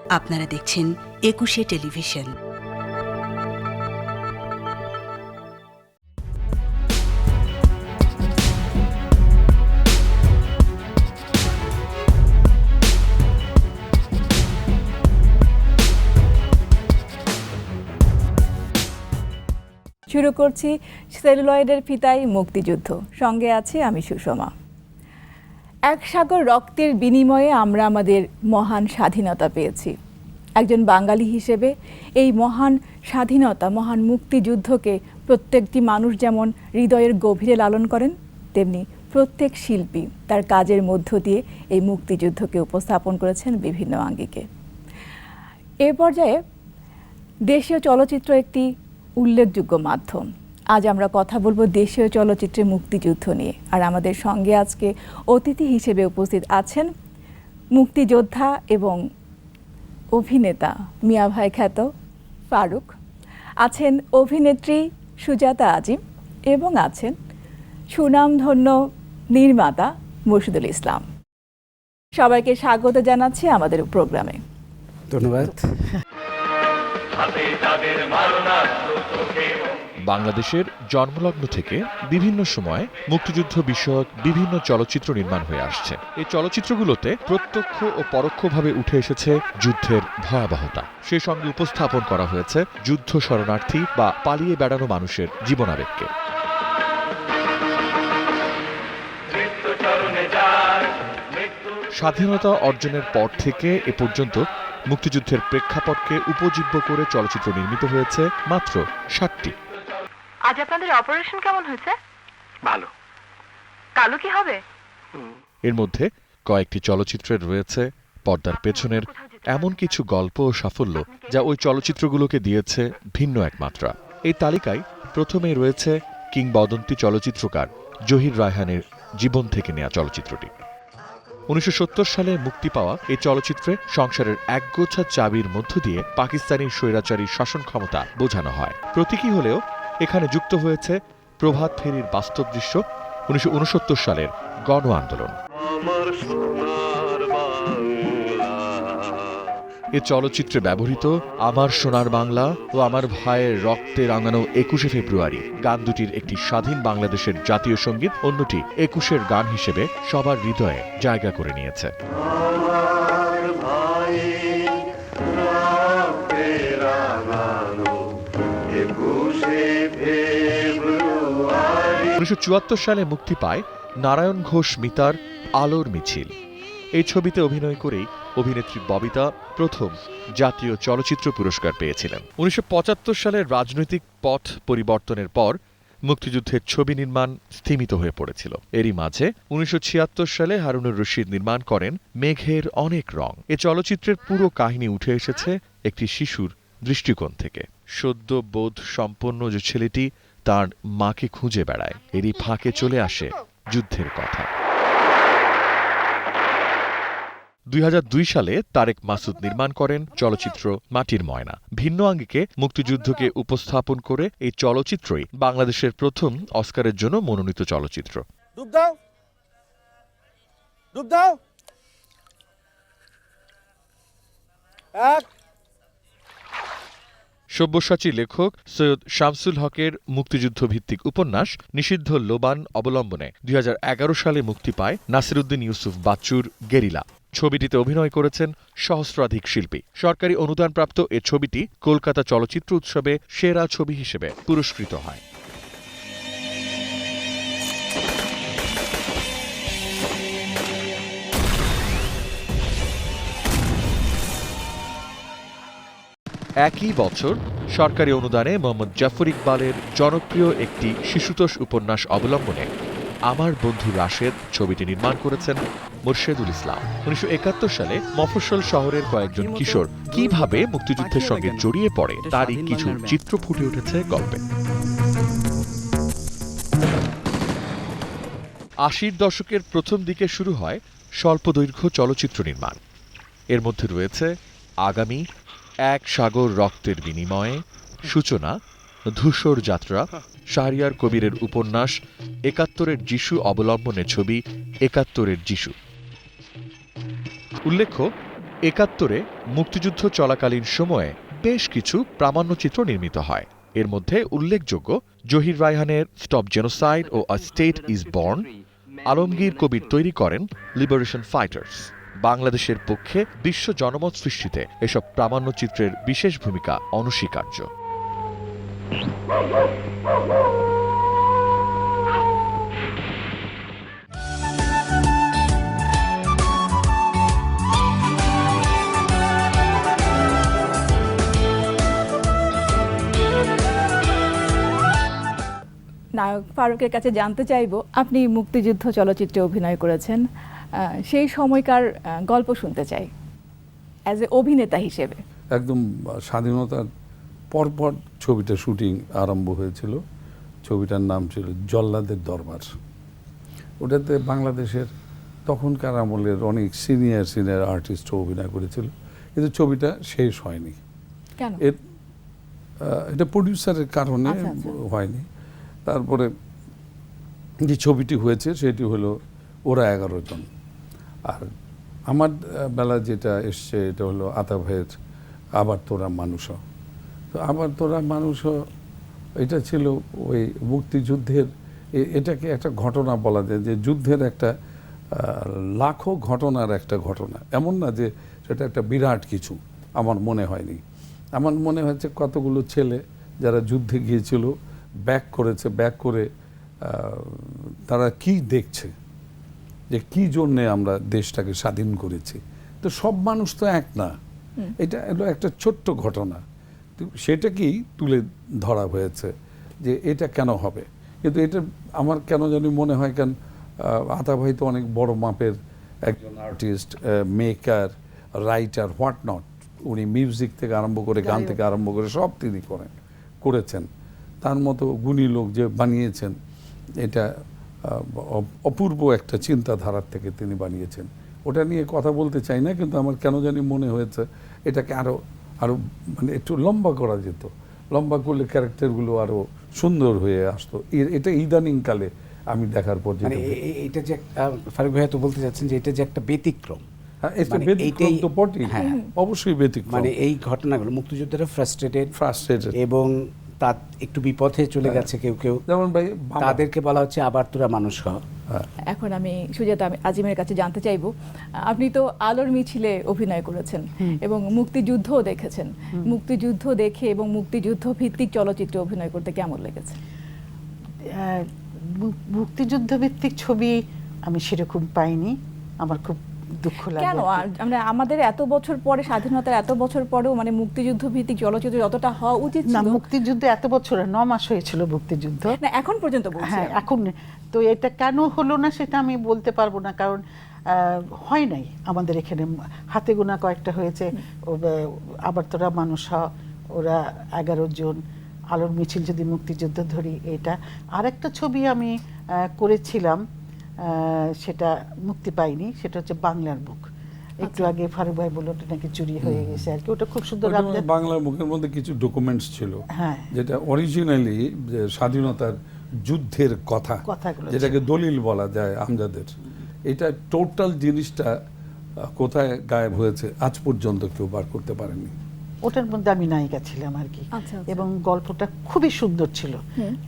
আপনারা দেখছেন একুশে টেলিভিশন। শুরু করছি সেলুলয়েডের ফিতায় মুক্তিযুদ্ধ। সঙ্গে আছি আমি সুষমা। এক সাগর রক্তের বিনিময়ে আমরা আমাদের মহান স্বাধীনতা পেয়েছি। একজন বাঙালি হিসেবে এই মহান স্বাধীনতা, মহান মুক্তিযুদ্ধকে প্রত্যেকটি মানুষ যেমন হৃদয়ের গভীরে লালন করেন, তেমনি প্রত্যেক শিল্পী তার কাজের মধ্য দিয়ে এই মুক্তিযুদ্ধকে উপস্থাপন করেছেন বিভিন্ন আঙ্গিকে। এ পর্যায়ে দেশীয় চলচ্চিত্র একটি উল্লেখযোগ্য মাধ্যম। আজ আমরা কথা বলবো দেশীয় চলচ্চিত্রে মুক্তিযুদ্ধ নিয়ে। আর আমাদের সঙ্গে আজকে অতিথি হিসেবে উপস্থিত আছেন মুক্তিযোদ্ধা এবং অভিনেতা মিয়া ভাই খ্যাত ফারুক, আছেন অভিনেত্রী সুজাতা আজিম এবং আছেন সুনামধন্য নির্মাতা মুর্শিদুল ইসলাম। সবাইকে স্বাগত জানাচ্ছি আমাদের প্রোগ্রামে। ধন্যবাদ। বাংলাদেশের জন্মলগ্ন থেকে বিভিন্ন সময় মুক্তিযুদ্ধ বিষয়ক বিভিন্ন চলচ্চিত্র নির্মাণ হয়ে আসছে। এই চলচ্চিত্রগুলোতে প্রত্যক্ষ ও পরোক্ষভাবে উঠে এসেছে যুদ্ধের ভয়াবহতা। সে সঙ্গে উপস্থাপন করা হয়েছে যুদ্ধ শরণার্থী বা পালিয়ে বেড়ানো মানুষের জীবনাবেগকে। স্বাধীনতা অর্জনের পর থেকে এ পর্যন্ত মুক্তিযুদ্ধের প্রেক্ষাপটকে উপজীব্য করে চলচ্চিত্র নির্মিত হয়েছে মাত্র 60টি। আজ আপনাদের অপারেশন কেমন হয়েছে? ভালো। কালো কি হবে? এর মধ্যে কয়েকটি চলচ্চিত্রের রয়েছে পর্দার পেছনের এমন কিছু গল্প ও সাফল্য যা ওই চলচ্চিত্রগুলোকে দিয়েছে ভিন্ন এক মাত্রা। এই তালিকায় প্রথমেই রয়েছে কিংবদন্তি চলচ্চিত্রকার জহির রায়হানের জীবন থেকে নেয়া চলচ্চিত্রটি। 1970 সালে মুক্তি পাওয়া এই চলচ্চিত্রে সংসারের একগোছা চাবির মধ্য দিয়ে পাকিস্তানি স্বৈরাচারী শাসন ক্ষমতা বোঝানো হয়। প্রতীকী হলেও এখানে যুক্ত হয়েছে প্রভাত ফেরির বাস্তব দৃশ্য, 1969 সালের গণ আন্দোলন। এ চলচ্চিত্রে ব্যবহৃত আমার সোনার বাংলা ও আমার ভাইয়ের রক্তে রাঙানো 21শে ফেব্রুয়ারি গান দুটির একটি স্বাধীন বাংলাদেশের জাতীয় সঙ্গীত, অন্যটি 21-এর গান হিসেবে সবার হৃদয়ে জায়গা করে নিয়েছে। 1974 সালে মুক্তি পায় নারায়ণ ঘোষ মিতার আলোর মিছিল। এই ছবিতে অভিনয় করেই অভিনেত্রী ববিতা প্রথম জাতীয় চলচ্চিত্র পুরস্কার পেয়েছিলেন। 1975 সালের রাজনৈতিক পথ পরিবর্তনের পর মুক্তিযুদ্ধের ছবি নির্মাণ স্থিমিত হয়ে পড়েছিল। এরই মাঝে 1976 সালে হারুনুর রশিদ নির্মাণ করেন মেঘের অনেক রং। এ চলচ্চিত্রের পুরো কাহিনী উঠে এসেছে একটি শিশুর দৃষ্টিকোণ থেকে। সদ্য বোধ সম্পন্ন যে ছেলেটি তার মাকে খুঁজে বেড়ায়, এরই ফাঁকে চলে আসে যুদ্ধের কথা। 2002 সালে তারেক মাসুদ নির্মাণ করেন চলচ্চিত্র মাটির ময়না। ভিন্ন আঙ্গিকে মুক্তিযুদ্ধকে উপস্থাপন করে এই চলচ্চিত্রই বাংলাদেশের প্রথম অস্কারের জন্য মনোনীত চলচ্চিত্র। সব্যসাচী লেখক সৈয়দ শামসুল হকের মুক্তিযুদ্ধ ভিত্তিক উপন্যাস নিষিদ্ধ লোবান অবলম্বনে 2011 সালে মুক্তি পায় নাসিরুদ্দিন ইউসুফ বাচ্চুর গেরিলা। ছবিটিতে অভিনয় করেছেন সহস্রাধিক শিল্পী। সরকারি অনুদানপ্রাপ্ত এ ছবিটি কলকাতা চলচ্চিত্র উৎসবে সেরা ছবি হিসেবে পুরস্কৃত হয়। একই বছর সরকারি অনুদানে মোহাম্মদ জাফর ইকবালের জনপ্রিয় একটি শিশুতোষ উপন্যাস অবলম্বনে আমার বন্ধু রাশেদ ছবিটি নির্মাণ করেছেন মুর্শিদুল ইসলাম। 1971 সালে মফস্বল শহরের কয়েকজন কিশোর কিভাবে মুক্তিযুদ্ধের সঙ্গে জড়িয়ে পড়ে তারই কিছু চিত্র ফুটে উঠেছে গল্পে। 80-র দশকের প্রথম দিকে শুরু হয় স্বল্পদৈর্ঘ্য চলচ্চিত্র নির্মাণ। এর মধ্যে রয়েছে আগামী, এক সাগর রক্তের বিনিময়ে, সূচনা, ধূসর যাত্রা, শাহরিয়ার কবিরের উপন্যাস ৭১-এর যিশু অবলম্বনে ছবি ৭১-এর যিশু। উল্লেখ্য, একাত্তরে মুক্তিযুদ্ধ চলাকালীন সময়ে বেশ কিছু প্রামাণ্যচিত্র নির্মিত হয়। এর মধ্যে উল্লেখযোগ্য জহির রায়হানের স্টপ জেনোসাইড ও a state is born. Alamgir Kabir তৈরি করেন লিবারেশন ফাইটার্স। বাংলাদেশের পক্ষে বিশ্ব জনমত সৃষ্টিতে এসব প্রামাণ্যচিত্রের বিশেষ ভূমিকা অনস্বীকার্য। নায়ক ফারুকের কাছে জানতে চাইবো, আপনি মুক্তিযুদ্ধ চলচ্চিত্রে অভিনয় করেছেন, সেই সময়কার গল্প শুনতে চাই অ্যাজ এ অভিনেতা হিসেবে। একদম স্বাধীনতার পরপর ছবিটা শুটিং আরম্ভ হয়েছিল। ছবিটার নাম ছিল জল্লাদের দরবার। ওটাতে বাংলাদেশের তখনকার আমলের অনেক সিনিয়র আর্টিস্ট অভিনয় করেছিল, কিন্তু ছবিটা শেষ হয়নি। কেন? এটা প্রডিউসারের কারণে হয়নি। তারপরে যে ছবিটি হয়েছে সেটি হলো ওরা 11 জন। আর আমার বেলা যেটা এসছে এটা হলো আতা ভাইয়ের আবার তোরা মানুষ। তো আবার তোরা মানুষ এটা ছিল ওই মুক্তিযুদ্ধের, এটাকে একটা ঘটনা বলা যায় যে যুদ্ধের একটা লাখো ঘটনার একটা ঘটনা। এমন না যে সেটা একটা বিরাট কিছু, আমার মনে হয়নি। আমার মনে হয়েছে কতগুলো ছেলে যারা যুদ্ধে গিয়েছিল, ব্যাক করেছে, ব্যাক করে তারা কি দেখছে যে কি জন্যে আমরা দেশটাকে স্বাধীন করেছি। তো সব মানুষ তো এক না, এটা হলো একটা ছোট্ট ঘটনা, সেটাকেই তুলে ধরা হয়েছে যে এটা কেন হবে। কিন্তু এটা আমার কেন জানি মনে হয়, কেন আতা ভাই তো অনেক বড় মাপের একজন artist, maker, writer, what not. উনি মিউজিক থেকে আরম্ভ করে, গান থেকে আরম্ভ করে সব তিনি করেছেন। তার মতো গুণী লোক যে বানিয়েছেন, এটা অপূর্ব একটা চিন্তাধারার থেকে তিনি বানিয়েছেন। ওটা নিয়ে কথা বলতে চাই না, কিন্তু আমার কেন জানি মনে হয়েছে এটাকে আরো মানে একটু লম্বা করা যেত। লম্বা করলে ক্যারেক্টারগুলো আরো সুন্দর হয়ে আসতো। এটা ইদানিং কালে আমি দেখার পর মানে এটা যে ফারুক ভাইয়া তো বলতে চাচ্ছেন যে এটা যে একটা ব্যতিক্রম। ব্যতিক্রম তো বটেই, অবশ্যই ব্যতিক্রম। মানে এই ঘটনাগুলো মুক্তিযোদ্ধারা ফ্রাস্ট্রেটেড এবং তার একটু বিপথে চলে গেছে কেউ কেউ, যেমন ভাই তাদেরকে বলা হচ্ছে আবার তোরা মানুষ হ। এখন আমি সুজাতা আজিমের কাছে জানতে চাইবো, আপনি তো আলোর মিছিলে অভিনয় করেছেন এবং মুক্তিযুদ্ধও দেখেছেন। মুক্তিযুদ্ধ দেখে এবং মুক্তিযুদ্ধ ভিত্তিক চলচ্চিত্রে অভিনয় করতে কেমন লেগেছে? মুক্তিযুদ্ধ ভিত্তিক ছবি আমি সেরকম পাইনি, আমার খুব দুঃখ লাগে। কেন? আমরা আমাদের এত বছর পরে, স্বাধীনতার এত বছর পরেও মানে মুক্তিযুদ্ধ ভিত্তিক চলচ্চিত্র যতটা হওয়া উচিত না, ছিল। মুক্তিযুদ্ধ এত বছর 9 মাস হয়েছিল মুক্তিযুদ্ধ, না এখন পর্যন্ত বলছি। হ্যাঁ এখন। তো এটা কেন হলো না সেটা আমি বলতে পারবো না, কারণ হয় নাই আমাদের এখানে। হাতে গোনা কয়েকটা হয়েছে। আবার তোরা মানুষ হ, ওরা 11 জন, আলোর মিছিল যদি মুক্তিযুদ্ধ ধরি। এটা আরেকটা ছবি আমি করেছিলাম, সেটা মুক্তি পাইনি, সেটা হচ্ছে বাংলার বুক। একটু আগে ফারুক ভাই বলল ওটা নাকি চুরি হয়ে গেছে আর কি। ওটা খুব সুন্দর। বাংলার বুকের মধ্যে কিছু ডকুমেন্টস ছিল, যেটা অরিজিনালি স্বাধীনতার যুদ্ধের কথাগুলো, যেটাকে দলিল বলা যায় আমজাদের। এটা টোটাল জিনিসটা কোথায় গায়েব হয়েছে আজ পর্যন্ত কেউ বার করতে পারেনি। ওটার মধ্যে আমি নায়িকা ছিলাম আর কি, এবং গল্পটা খুবই সুন্দর ছিল।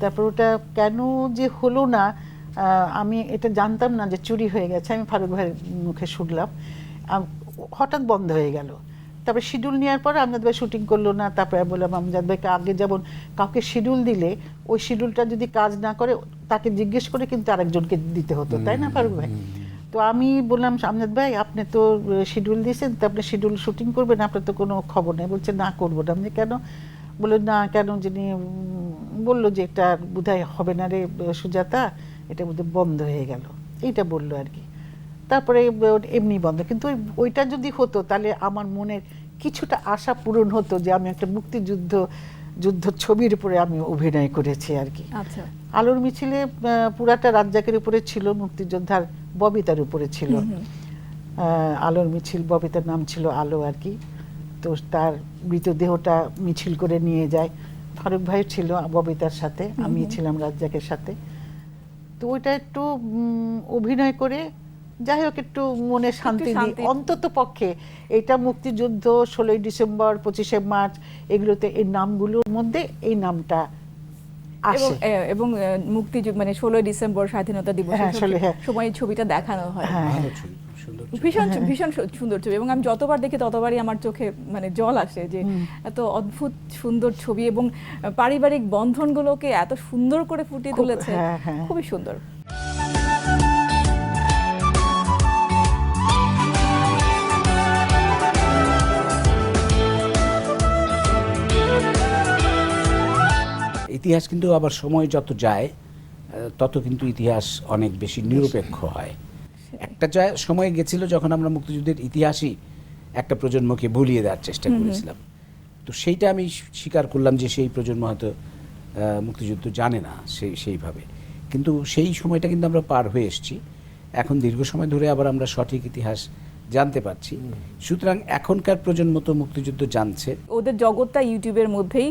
তারপর ওটা কেন যে হলো না, আমি এটা জানতাম না যে চুরি হয়ে গেছে। আমি ফারুক ভাইয়ের মুখে শুনলাম, হঠাৎ বন্ধ হয়ে গেল। তারপরে শিডিউল নেওয়ার পর আমজাদ ভাই শুটিং করলো না। তারপরে বললাম আমজাদ ভাইকে, আগে যেমন কাউকে শিডিউল দিলে ওই শিডিউলটা যদি কাজ না করে তাকে জিজ্ঞেস করে কিন্তু আরেকজনকে দিতে হতো, তাই না ফারুক ভাই? তো আমি বললাম, আমজাদ ভাই আপনি তো শিডিউল দিয়েছেন, তো আপনি শিডিউল শুটিং করবেন, আপনার তো কোনো খবর নেই। বলছে না করবো না। আমি কেন? বললো না কেন, যিনি বললো যে এটা বোধহয় হবে না রে সুজাতা, এটা বোধহয় বন্ধ হয়ে গেল, এইটা বললো আর কি। তারপরে এমনি বন্ধ। কিন্তু ওইটা যদি হতো তাহলে আমার মনের কিছুটা আশা পূরণ হতো যে আমি একটা মুক্তিযুদ্ধ ছবির উপরে আমি অভিনয় করেছি আর কি। আলোর মিছিলে পুরাটা রাজ্জাকের উপরে ছিল, মুক্তিযোদ্ধার ববিতার উপরে ছিল। আলোর মিছিল, ববিতার নাম ছিল আলো আর কি। তো তার মৃতদেহটা মিছিল করে নিয়ে যায়। ফারুক ভাই ছিল ববিতার সাথে, আমি ছিলাম রাজ্জাকের সাথে। তো ওইটা একটু অভিনয় করে যাই হোক একটু মনে শান্তি দিই শান্তি। অন্তত পক্ষে। এটা মুক্তিযুদ্ধ, 16ই ডিসেম্বর, 25শে মার্চ, এগুলোতে এই নামগুলোর মধ্যে এই নামটা এবং আসে। এবং মুক্তিযুদ্ধ মানে 16 ডিসেম্বর স্বাধীনতা দিবসের হ্যাঁ, 16, হ্যাঁ। সময় এই ছবিটা দেখানো হয়। হ্যাঁ, ভালো ছবি, খুব সুন্দর ছবি। ভীষণ ভীষণ সুন্দর ছবি, এবং আমি যতবার দেখি ততবারই আমার চোখে মানে জল আসে যে এত অদ্ভুত সুন্দর ছবি, এবং পারিবারিক বন্ধনগুলোকে এত সুন্দর করে ফুটিয়ে খুব, তুলেছে, হ্যাঁ, হ্যাঁ। খুবই সুন্দর। ইতিহাস কিন্তু আবার সময় যত যায় তত কিন্তু ইতিহাস অনেক বেশি নিরপেক্ষ হয়। একটা সময় গেছিল যখন আমরা মুক্তিযুদ্ধের ইতিহাসই একটা প্রজন্মকে ভুলিয়ে দেওয়ার চেষ্টা করেছিলাম। তো সেইটা আমি স্বীকার করলাম যে সেই প্রজন্ম হয়তো মুক্তিযুদ্ধ জানে না সেইভাবে, কিন্তু সেই সময়টা কিন্তু আমরা পার হয়ে এসেছি। এখন দীর্ঘ সময় ধরে আবার আমরা সঠিক ইতিহাস জানতে পারছি। সুতরাং এখনকার প্রজন্ম তো মুক্তিযুদ্ধ জানছে। ওদের জগৎটা ইউটিউবের মধ্যেই,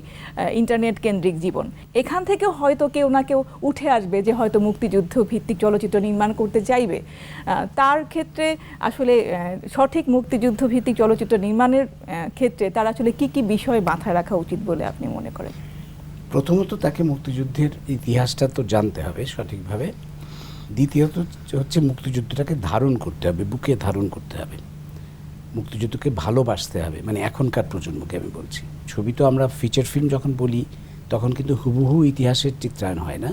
ইন্টারনেট কেন্দ্রিক জীবন। এখান থেকে হয়তো কেউ না কেউ উঠে আসবে যে হয়তো মুক্তিযুদ্ধ ভিত্তিক চলচ্চিত্র নির্মাণ করতে চাইবে। তার ক্ষেত্রে আসলে সঠিক মুক্তিযুদ্ধ ভিত্তিক চলচ্চিত্র নির্মাণের ক্ষেত্রে তার আসলে কি কি বিষয় মাথায় রাখা উচিত বলে আপনি মনে করেন? প্রথমত তাকে মুক্তিযুদ্ধের ইতিহাসটা তো জানতে হবে সঠিকভাবে। দ্বিতীয়ত হচ্ছে মুক্তিযুদ্ধটাকে ধারণ করতে হবে, বুকে ধারণ করতে হবে, মুক্তিযুদ্ধকে ভালোবাসতে হবে। মানে এখনকার প্রজন্মকে আমি বলছি। ছবি তো আমরা ফিচার ফিল্ম যখন বলি তখন কিন্তু হুবহু ইতিহাসের চিত্রায়ন হয় না,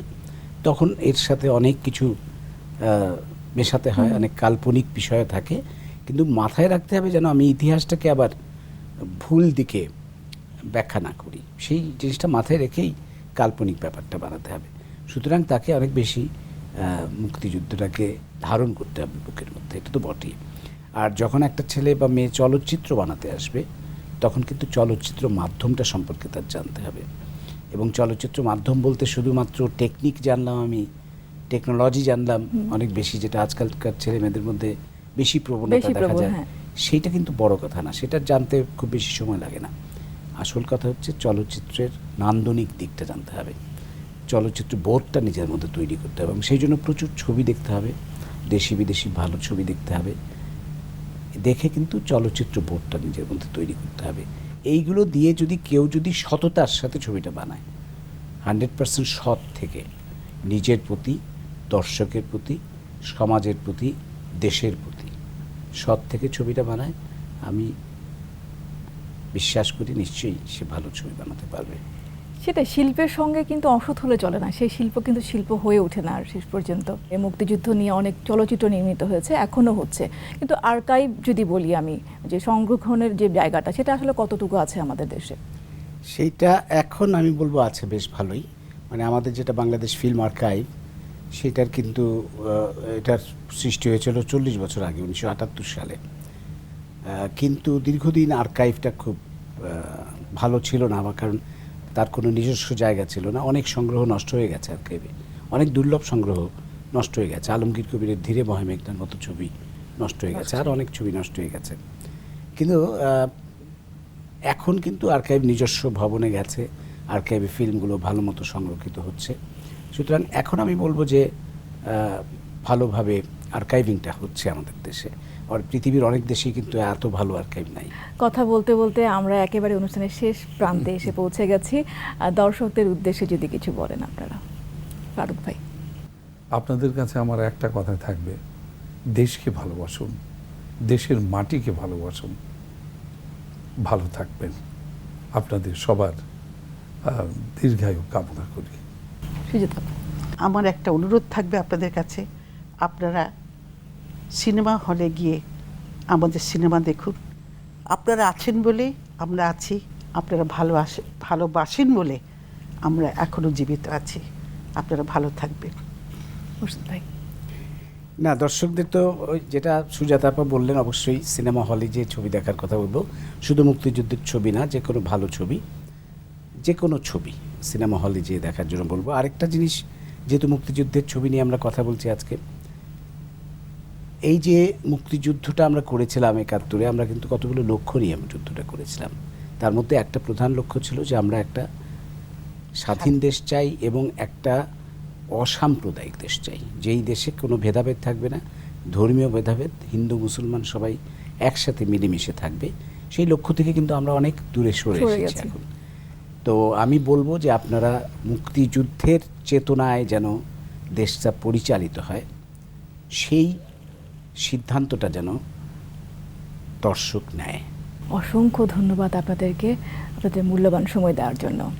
তখন এর সাথে অনেক কিছু মেশাতে হয়, অনেক কাল্পনিক বিষয় থাকে। কিন্তু মাথায় রাখতে হবে যেন আমি ইতিহাসটাকে আবার ভুল দিকে ব্যাখ্যা না করি, সেই জিনিসটা মাথায় রেখেই কাল্পনিক ব্যাপারটা বানাতে হবে। সুতরাং তাকে অনেক বেশি মুক্তিযুদ্ধটাকে ধারণ করতে হবে বুকের মধ্যে, এটা তো বটেই। আর যখন একটা ছেলে বা মেয়ে চলচ্চিত্র বানাতে আসবে তখন কিন্তু চলচ্চিত্র মাধ্যমটা সম্পর্কে তার জানতে হবে। এবং চলচ্চিত্র মাধ্যম বলতে শুধুমাত্র টেকনিক জানলাম, আমি টেকনোলজি জানলাম অনেক বেশি, যেটা আজকালকার ছেলে মেয়েদের মধ্যে বেশি প্রবণতা দেখা যায়, সেইটা কিন্তু বড় কথা না, সেটা জানতে খুব বেশি সময় লাগে না। আসল কথা হচ্ছে চলচ্চিত্রের নান্দনিক দিকটা জানতে হবে, চলচ্চিত্র বোধটা নিজের মধ্যে তৈরি করতে হবে, এবং সেই জন্য প্রচুর ছবি দেখতে হবে, দেশি বিদেশি ভালো ছবি দেখতে হবে, দেখে কিন্তু চলচ্চিত্র বোধটা নিজের মধ্যে তৈরি করতে হবে। এইগুলো দিয়ে যদি কেউ যদি সততার সাথে ছবিটা বানায়, 100% সৎ থেকে নিজের প্রতি, দর্শকের প্রতি, সমাজের প্রতি, দেশের প্রতি সৎ থেকে ছবিটা বানায়, আমি বিশ্বাস করি নিশ্চয়ই সে ভালো ছবি বানাতে পারবে। সেটা শিল্পের সঙ্গে কিন্তু অসৎ হলে চলে না, সেই শিল্প কিন্তু শিল্প হয়ে ওঠে না আর শেষ পর্যন্ত। এই মুক্তিযুদ্ধ নিয়ে অনেক চলচ্চিত্র নির্মিত হয়েছে, এখনও হচ্ছে, কিন্তু আর্কাইভ যদি বলি আমি, যে সংরক্ষণের যে জায়গাটা সেটা আসলে কতটুকু আছে আমাদের দেশে? সেইটা এখন আমি বলবো আছে বেশ ভালোই। মানে আমাদের যেটা বাংলাদেশ ফিল্ম আর্কাইভ, সেটার কিন্তু এটার সৃষ্টি হয়েছিল 40 বছর আগে, 1978 সালে। কিন্তু দীর্ঘদিন আর্কাইভটা খুব ভালো ছিল না, আমার কারণ তার কোনো নিজস্ব জায়গা ছিল না। অনেক সংগ্রহ নষ্ট হয়ে গেছে আর্কাইভে, অনেক দুর্লভ সংগ্রহ নষ্ট হয়ে গেছে। আলমগীর কবিরের ধীরে বহে মেঘনার মতো ছবি নষ্ট হয়ে গেছে, আর অনেক ছবি নষ্ট হয়ে গেছে। কিন্তু এখন কিন্তু আর্কাইভ নিজস্ব ভবনে গেছে, আর্কাইভে ফিল্মগুলো ভালো মতো সংরক্ষিত হচ্ছে। সুতরাং এখন আমি বলবো যে ভালোভাবে আর্কাইভিংটা হচ্ছে আমাদের দেশে, আর পৃথিবীর অনেক দেশেই কিন্তু এত ভালো আর্কাইভ নাই। কথা বলতে বলতে আমরা একেবারে অনুষ্ঠানের শেষ প্রান্তে এসে পৌঁছে গেছি। দর্শকদের উদ্দেশ্যে যদি কিছু বলেন আপনারা। ফারুক ভাই। আপনাদের কাছে আমার একটা কথা থাকবে, দেশকে ভালোবাসুন, দেশের মাটিকে ভালোবাসুন, ভালো থাকবেন। আপনাদের সবার দীর্ঘায়ু কামনা করি। সুজাতা। আমার একটা অনুরোধ থাকবে আপনাদের কাছে, আপনারা সিনেমা হলে গিয়ে আমাদের সিনেমা দেখুন। আপনারা আছেন বলে আমরা আছি, আপনারা ভালোবাসেন বলে আমরা এখনো জীবিত আছি। আপনারা ভালো থাকবেন। ভাই। না, দর্শকদের তো ওই যেটা সুজাতা আপা বললেন, অবশ্যই সিনেমা হলে যে ছবি দেখার কথা বলবো, শুধু মুক্তিযুদ্ধের ছবি না, যে কোনো ভালো ছবি, যে কোনো ছবি সিনেমা হলে যেয়ে দেখার জন্য বলবো। আরেকটা জিনিস, যেহেতু মুক্তিযুদ্ধের ছবি নিয়ে আমরা কথা বলছি আজকে, এই যে মুক্তিযুদ্ধটা আমরা করেছিলাম 71-এ, আমরা কিন্তু কতগুলো লক্ষ্য নিয়ে আমরা যুদ্ধটা করেছিলাম। তার মধ্যে একটা প্রধান লক্ষ্য ছিল যে আমরা একটা স্বাধীন দেশ চাই এবং একটা অসাম্প্রদায়িক দেশ চাই, যেই দেশে কোনো ভেদাভেদ থাকবে না, ধর্মীয় ভেদাভেদ, হিন্দু মুসলমান সবাই একসাথে মিলেমিশে থাকবে, সেই লক্ষ্য থেকে কিন্তু আমরা অনেক দূরে সরে এসেছি গেছি। এখন। তো আমি বলবো যে আপনারা মুক্তিযুদ্ধের চেতনায় যেন দেশটা পরিচালিত হয়, সেই সিদ্ধান্তটা যেন দর্শক নেয়। অসংখ্য ধন্যবাদ আপনাদেরকে আপনাদের মূল্যবান সময় দেওয়ার জন্য।